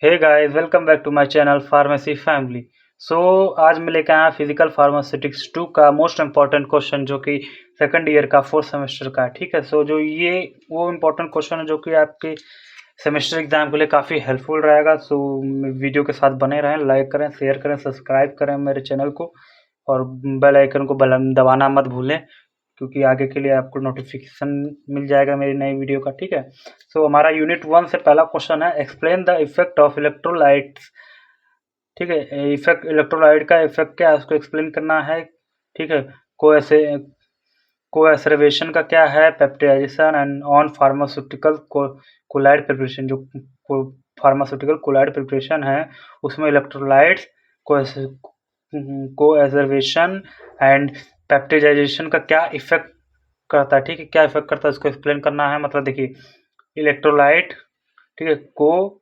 Hey guys, welcome back to my channel pharmacy family. So आज मैं लेकर आया फिजिकल फार्मास्यूटिक्स 2 का मोस्ट इम्पॉर्टेंट क्वेश्चन जो कि सेकंड ईयर का फोर्थ सेमेस्टर का है। ठीक है। सो जो ये वो इम्पोर्टेंट क्वेश्चन है जो कि आपके सेमेस्टर एग्जाम के लिए काफ़ी हेल्पफुल रहेगा। सो वीडियो के साथ बने रहें, लाइक करें, शेयर करें, सब्सक्राइब करें मेरे चैनल को और बेल आइकन को दबाना मत भूलें, क्योंकि आगे के लिए आपको नोटिफिकेशन मिल जाएगा मेरी नई वीडियो का। ठीक है। सो हमारा यूनिट 1 से पहला क्वेश्चन है, explain the effect of electrolytes. ठीक है। इफेक्ट इलेक्ट्रोलाइट का इफेक्ट क्या है उसको एक्सप्लेन करना है। ठीक है। कोएसरवेशन का क्या है, peptization and on pharmaceutical colloid preparation. जो फार्मास्यूटिकल कोलाइड प्रिपरेशन है उसमें इलेक्ट्रोलाइट्स कोएसरवेशन एंड पेप्टाइजेशन का क्या इफेक्ट करता है। ठीक है। क्या इफेक्ट करता है उसको एक्सप्लेन करना है। मतलब देखिए, इलेक्ट्रोलाइट, ठीक है, को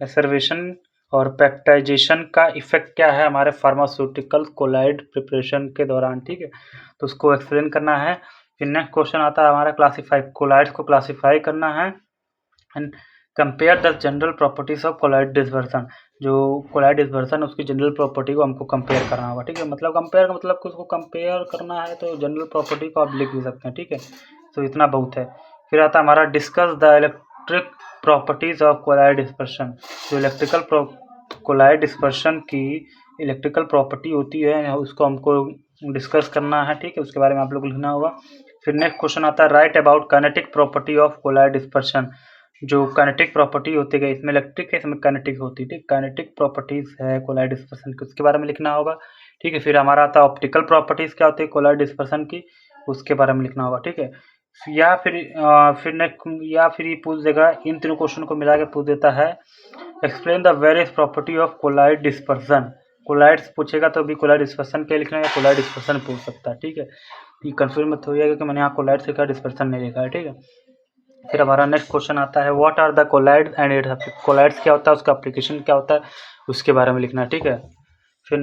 एसरवेशन और पेप्टाइजेशन का इफेक्ट क्या है हमारे फार्मास्यूटिकल कोलाइड प्रिपरेशन के दौरान। ठीक है। तो उसको एक्सप्लेन करना है। फिर नेक्स्ट क्वेश्चन आता है हमारा, क्लासीफाई कोलाइड्स को क्लासीफाई करना है and compare the general properties of colloid dispersion. जो कोलाइड डिस्पर्सन उसकी जनरल प्रॉपर्टी को हमको कंपेयर करना होगा। ठीक है। मतलब कंपेयर का मतलब उसको कंपेयर करना है तो जनरल प्रॉपर्टी को आप लिख भी सकते हैं। ठीक है। तो इतना बहुत है। फिर आता है हमारा, discuss the electric properties of colloid dispersion. जो इलेक्ट्रिकल कोलाइड डिस्पर्सन की इलेक्ट्रिकल प्रॉपर्टी होती है उसको हमको डिस्कस करना है। ठीक है। उसके बारे में आप लोग को लिखना होगा। फिर नेक्स्ट क्वेश्चन आता है, write about kinetic property of colloid dispersion. जो काइनेटिक प्रॉपर्टी होती है, इसमें इलेक्ट्रिक है, इसमें काइनेटिक होती है। ठीक, काइनेटिक प्रॉपर्टीज है कोलाइड डिस्पर्सन की, उसके बारे में लिखना होगा। ठीक है। फिर हमारा आता है ऑप्टिकल प्रॉपर्टीज क्या होती है कोलाइड डिस्पर्सन की, उसके बारे में लिखना होगा। ठीक है। या फिर ये पूछ देगा, इन तीनों क्वेश्चन को मिला के पूछ देता है, explain the various property of colloid dispersion. Colloids पूछेगा तो भी कोलाइड डिस्पर्सन क्या लिखना है या कोलाइड डिस्पर्सन पूछ सकता है। ठीक है। ये कंफ्यूज मत होइएगा कि मैंने यहाँ कोलाइड से क्या डिस्पर्सन नहीं लिखा है। ठीक है। फिर हमारा नेक्स्ट क्वेश्चन आता है, what are the colloid and its colloids क्या होता है, उसका एप्लीकेशन क्या होता है, उसके बारे में लिखना है। ठीक है। फिर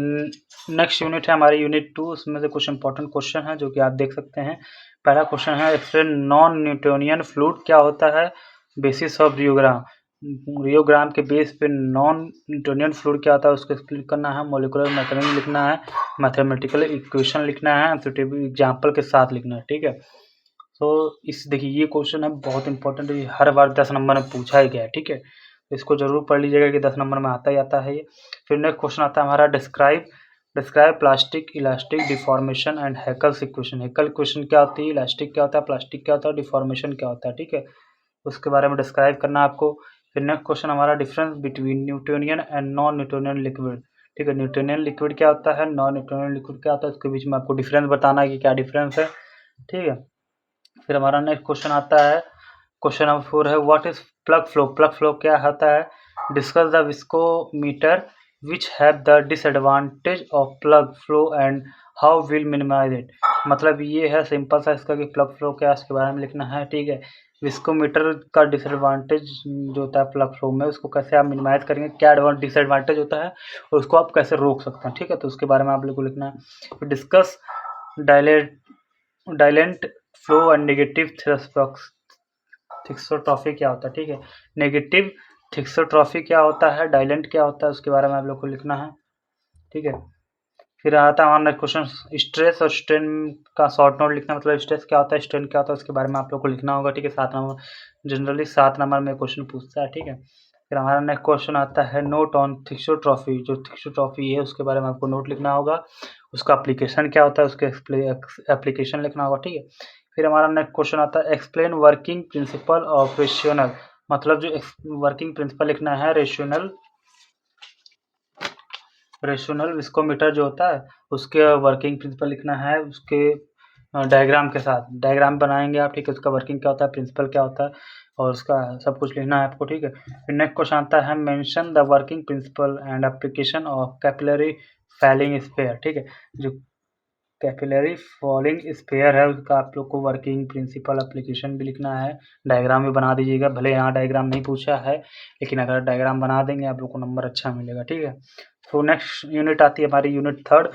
नेक्स्ट यूनिट है हमारी यूनिट 2, उसमें से कुछ इंपॉर्टेंट क्वेश्चन है जो कि आप देख सकते हैं। पहला क्वेश्चन है, एक्सप्लेन नॉन न्यूटोनियन फ्लूइड क्या होता है, बेसिस ऑफ रियोग्राम। रियोग्राम के बेस पे नॉन न्यूटोनियन फ्लूइड क्या होता है उसको एक्सप्लेन करना है। मोलिकुलर मैकेनिज्म लिखना है, मैथमेटिकल इक्वेशन लिखना है, सुटेबल एग्जाम्पल के साथ लिखना है। ठीक है। तो इस देखिए, ये क्वेश्चन है बहुत इंपॉर्टेंट है, हर बार 10 नंबर में पूछा ही गया है। ठीक है। तो इसको जरूर पढ़ लीजिएगा कि 10 नंबर में आता ही आता है ये। फिर नेक्स्ट क्वेश्चन आता है हमारा, describe plastic elastic deformation and Heckel's equation. Heckel equation क्या होती है, इलास्टिक क्या होता है, प्लास्टिक क्या होता है, डिफॉर्मेशन क्या होता है। ठीक है। उसके बारे में डिस्क्राइब करना है आपको। फिर नेक्स्ट क्वेश्चन हमारा, difference between Newtonian and non Newtonian liquid. ठीक है। न्यूटोनियन लिक्विड क्या होता है, नॉन न्यूटोनियन लिक्विड क्या होता है, उसके बीच में आपको डिफरेंस बताना है कि क्या डिफरेंस है। ठीक है। फिर हमारा नेक्स्ट क्वेश्चन आता है, क्वेश्चन नंबर 4 है, what is plug flow. Plug flow क्या होता है, discuss the viscometer which have the disadvantage of plug flow and how will minimise it. मतलब ये है सिंपल सा इसका कि प्लग फ्लो क्या है उसके बारे में लिखना है। ठीक है। विस्कोमीटर का डिसएडवांटेज जो होता है प्लग फ्लो में, उसको कैसे आप मिनिमाइज करेंगे, क्या डिसएडवांटेज होता है और उसको आप कैसे रोक सकते हैं। ठीक है। तो उसके बारे में आप लोग को लिखना है। डिस्कस डायलेंट फ्लो एंड नेगेटिव थिक्सोट्रॉफी क्या होता है। ठीक है। नेगेटिव थिक्सोट्रॉफी क्या होता है, डायलेंट क्या होता है, उसके बारे में आप लोग को लिखना है। ठीक है। फिर आता है हमारा क्वेश्चन, स्ट्रेस और स्ट्रेन का शॉर्ट नोट लिखना, मतलब स्ट्रेस क्या होता है, स्ट्रेन क्या होता है, उसके बारे में आप लोग को लिखना होगा। ठीक है। 7 नंबर, जनरली 7 नंबर में क्वेश्चन पूछता है। ठीक है। फिर हमारा नेक्स्ट क्वेश्चन आता है, नोट ऑन थिक्सोट्रॉफी। जो थिक्सोट्रॉफी है उसके बारे में आपको नोट लिखना होगा, उसका एप्लीकेशन क्या होता है, उसके एप्लीकेशन लिखना होगा। ठीक है। फिर हमारा नेक्स्ट क्वेश्चन आता है, एक्सप्लेन वर्किंग प्रिंसिपल ऑफ रेशियोनल। मतलब जो वर्किंग प्रिंसिपल लिखना है, रेशनल विस्कोमीटर जो होता है उसके वर्किंग प्रिंसिपल लिखना है, उसके डायग्राम के साथ डायग्राम बनाएंगे आप। ठीक है। उसका वर्किंग क्या होता है, प्रिंसिपल क्या होता है और उसका सब कुछ लिखना है आपको। ठीक है। फिर नेक्स्ट क्वेश्चन आता है, mention the working principle and application of capillary falling sphere. ठीक है। जो कैपिलरी फॉलिंग स्पेयर है उसका आप लोग को वर्किंग प्रिंसिपल एप्लीकेशन भी लिखना है, डायग्राम भी बना दीजिएगा। भले यहाँ डायग्राम नहीं पूछा है लेकिन अगर डायग्राम बना देंगे आप लोग को नंबर अच्छा मिलेगा। ठीक है। तो नेक्स्ट यूनिट आती है हमारी यूनिट 3।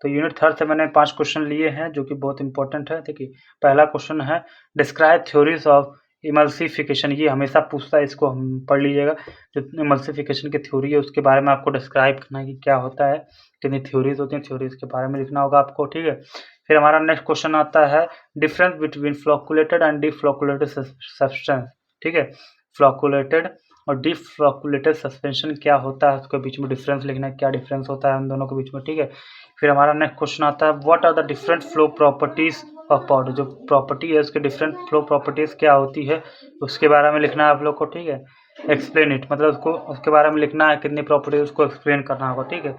तो यूनिट 3 से मैंने 5 क्वेश्चन लिए हैं जो कि बहुत इंपॉर्टेंट है। देखिए, पहला क्वेश्चन है, डिस्क्राइब थ्योरीज ऑफ इमल्सिफिकेशन, ये हमेशा पूछता है, इसको हम पढ़ लीजिएगा। जो इमल्सिफिकेशन की थ्योरी है उसके बारे में आपको डिस्क्राइब करना है कि क्या होता है, कितनी थ्योरीज होती हैं, थ्योरीज के बारे में लिखना होगा आपको, ठीक है। फिर हमारा नेक्स्ट क्वेश्चन आता है difference between flocculated and deflocculated substance, ठीक है। फ्लोकुलेटेड और डीफ्लोकुलेटेड सस्पेंशन क्या होता है, उसके बीच में डिफरेंस लिखना है, क्या डिफरेंस होता है उन दोनों के बीच में, ठीक है। फिर हमारा नेक्स्ट क्वेश्चन आता है what are the different flow properties of powder, जो प्रॉपर्टी है उसके डिफरेंट फ्लो प्रॉपर्टीज क्या होती है उसके बारे में लिखना है आप लोग को, ठीक है। एक्सप्लेन इट, मतलब उसको उसके बारे में लिखना है, कितनी प्रॉपर्टीज उसको एक्सप्लेन करना होगा, ठीक है।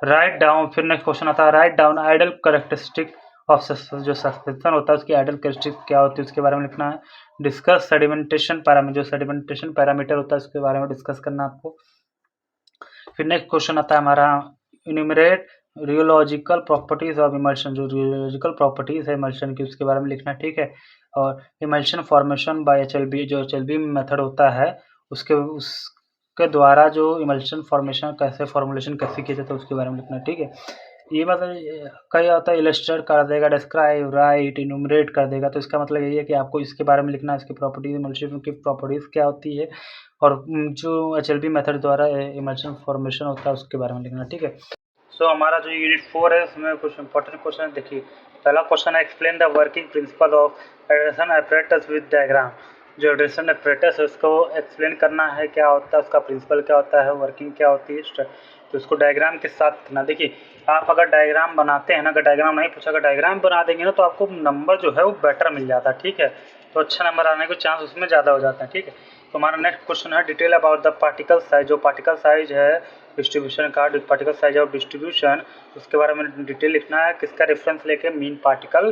राइट डाउन, फिर नेक्स्ट क्वेश्चन आता है right down ideal characteristic of जो सस्पेंशन होता है उसकी आइडल कैरेक्टरिस्टिक क्या होती है उसके बारे में लिखना है। डिस्कस सेडिमेंटेशन पैरामीटर, जो सेडिमेंटेशन पैरामीटर होता है उसके बारे में डिस्कस करना है आपको। फिर नेक्स्ट क्वेश्चन आता है हमारा enumerate rheological properties of emulsion, जो रियोलॉजिकल प्रॉपर्टीज है इमल्शन की उसके बारे में लिखना है, ठीक है। और इमल्शन फॉर्मेशन बाय HLB, जो HLB मेथड होता है उसके द्वारा जो इमल्शन फॉर्मेशन कैसे फॉर्मुलेशन कैसे किया जाता है उसके बारे में लिखना है, ठीक है। ये मतलब कई होता है इलस्ट्रेट कर देगा, डिस्क्राइब, राइट, इन्यूमरेट कर देगा, तो इसका मतलब यही है कि आपको इसके बारे में लिखना है, इसकी प्रॉपर्टीज, इमल्शन की प्रॉपर्टीज क्या होती है और जो HLB मेथड द्वारा इमल्शन फॉर्मेशन होता है उसके बारे में लिखना, ठीक है। सो हमारा जो यूनिट 4 है उसमें कुछ इंपॉर्टेंट क्वेश्चन है। देखिए पहला क्वेश्चन है explain the working principle of aeration apparatus with diagram, जो एडरेशन apparatus है उसको एक्सप्लेन करना है, क्या होता है उसका प्रिंसिपल, क्या होता है, वर्किंग क्या होती है, तो उसको डायग्राम के साथ करना। देखिए आप अगर डायग्राम बनाते हैं ना, अगर डायग्राम नहीं पूछा, अगर डायग्राम बना देंगे ना तो आपको नंबर जो है वो बेटर मिल जाता है, ठीक है। तो अच्छा नंबर आने के चांस उसमें ज़्यादा हो जाता है, ठीक है। तो हमारा नेक्स्ट क्वेश्चन है detail about the particle size, जो पार्टिकल साइज है डिस्ट्रीब्यूशन का, पार्टिकल साइज ऑफ डिस्ट्रीब्यूशन उसके बारे में डिटेल लिखना है, किसका रेफरेंस लेके, मीन पार्टिकल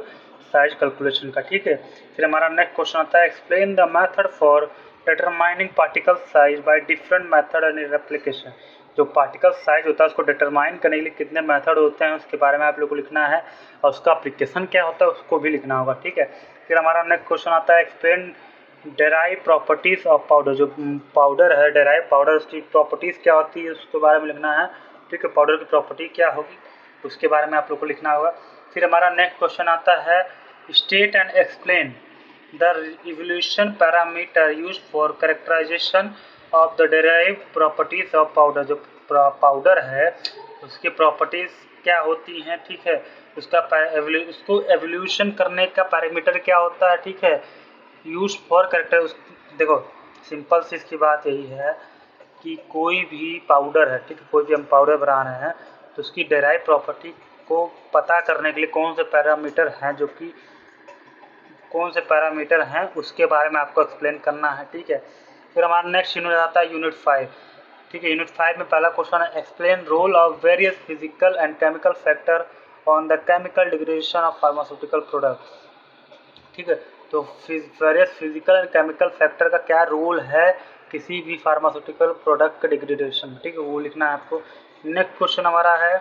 साइज कैलकुलेशन का, ठीक है। फिर हमारा नेक्स्ट क्वेश्चन आता है explain the method for determining particle size by different method and application, जो पार्टिकल साइज होता है उसको डिटरमाइन करने के लिए कितने मेथड होते हैं उसके बारे में आप लोग को लिखना है और उसका एप्लीकेशन क्या होता है उसको भी लिखना होगा, ठीक है। फिर हमारा नेक्स्ट क्वेश्चन आता है explain derive properties of powder, जो पाउडर है डेराइव पाउडर उसकी प्रॉपर्टीज क्या होती है उसके बारे में लिखना है, ठीक है। पाउडर की प्रॉपर्टी क्या होगी उसके बारे में आप लोग को लिखना होगा। फिर हमारा नेक्स्ट क्वेश्चन आता है state and explain the evolution parameter use for characterization of the derive properties of powder, जो पाउडर है उसकी प्रॉपर्टीज क्या होती हैं, ठीक है। उसका उसको एवोल्यूशन करने का पैरामीटर क्या होता है, ठीक है। यूज फॉर कैरेक्टर, देखो सिंपल सी इसकी बात यही है कि कोई भी पाउडर है, ठीक है, कोई भी हम पाउडर बना रहे हैं तो उसकी डेराइव प्रॉपर्टी को पता करने के लिए कौन से पैरामीटर हैं, जो कि कौन से पैरामीटर हैं उसके बारे में आपको एक्सप्लेन करना है, ठीक है। फिर हमारा नेक्स्ट यूनिट आता है यूनिट 5, ठीक है। यूनिट 5 में पहला क्वेश्चन है explain role of various physical and chemical factor on the chemical degradation of pharmaceutical product, ठीक है। तो various physical and chemical factor का क्या रोल है किसी भी फार्मास्यूटिकल प्रोडक्ट के डिग्रेडेशन, ठीक है, वो लिखना है आपको। नेक्स्ट क्वेश्चन हमारा है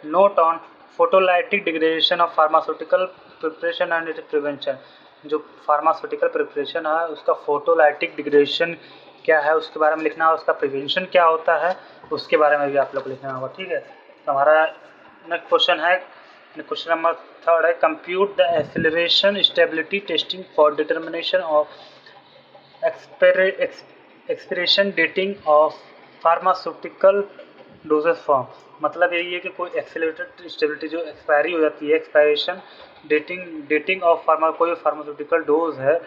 note on photolytic degradation of pharmaceutical preparation and it's prevention, जो फार्मास्यूटिकल प्रिपरेशन है उसका फोटोलाइटिक डिग्रेडेशन क्या है उसके बारे में लिखना है, उसका प्रिवेंशन क्या होता है उसके बारे में भी आप लोग को लिखना होगा, ठीक है। तो हमारा नेक्स्ट क्वेश्चन है, क्वेश्चन नंबर 3 है compute the acceleration stability testing for determination of expiration dating of pharmaceutical doses form, मतलब यही है कि कोई एक्सेलरेटेड स्टेबिलिटी जो एक्सपायरी हो जाती है, एक्सपायरेशन डेटिंग ऑफ कोई फार्मास्यूटिकल डोज है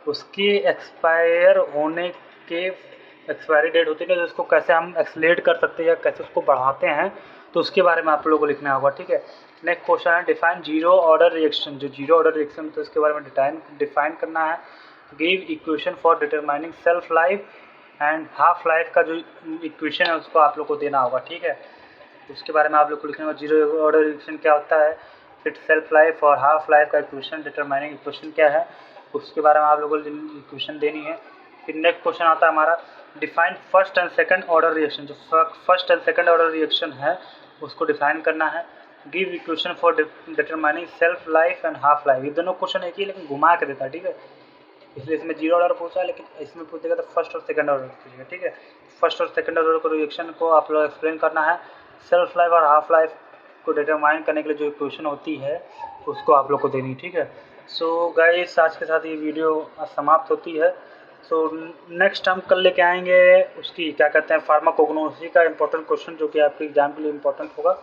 उसकी एक्सपायर होने के एक्सपायरी डेट होती है, तो उसको कैसे हम एक्सलेट कर सकते हैं या कैसे उसको बढ़ाते हैं तो उसके बारे में आप लोगों को लिखना होगा, ठीक है। नेक्स्ट क्वेश्चन है डिफाइन जीरो ऑर्डर रिएक्शन, जो जीरो ऑर्डर रिएक्शन तो इसके बारे में डिफाइन करना है। Give equation for determining shelf life and half life का जो इक्वेशन है उसको आप लोग को देना होगा, ठीक है। उसके बारे में आप लोग को लिखना होगा जीरो ऑर्डर रिएक्शन क्या होता है, फिर सेल्फ लाइफ और हाफ लाइफ का इक्वेशन डिटरमाइनिंग इक्वेशन क्या है उसके बारे में आप लोगों को इक्वेशन देनी है। फिर नेक्स्ट क्वेश्चन आता है हमारा define first and second order reaction, जो first and second order reaction है उसको डिफाइन करना है। Give equation for determining shelf life and half life, ये दोनों क्वेश्चन एक ही लेकिन घुमा के देता है, ठीक है। इसलिए इसमें जीरो ऑर्डर पूछा है लेकिन इसमें पूछेगा तो फर्स्ट और सेकंड ऑर्डर पूछेगा, ठीक है। फर्स्ट और सेकंड ऑर्डर को रिएक्शन को आप लोग एक्सप्लेन करना है, सेल्फ लाइफ और हाफ लाइफ को डिटरमाइन करने के लिए जो इक्वेशन होती है उसको आप लोग को देनी, ठीक है। सो गाइस आज के साथ ये वीडियो समाप्त होती है। सो नेक्स्ट हम कल लेके आएंगे उसकी क्या कहते हैं फार्माकोग्नोसी का इंपॉर्टेंट क्वेश्चन जो कि आपके एग्जाम के लिए इंपॉर्टेंट होगा।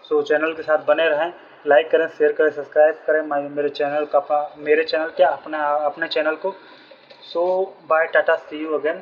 सो चैनल के साथ बने रहें, लाइक करें, शेयर करें, सब्सक्राइब करें मेरे चैनल क्या अपने चैनल को। So bye tata, see you again.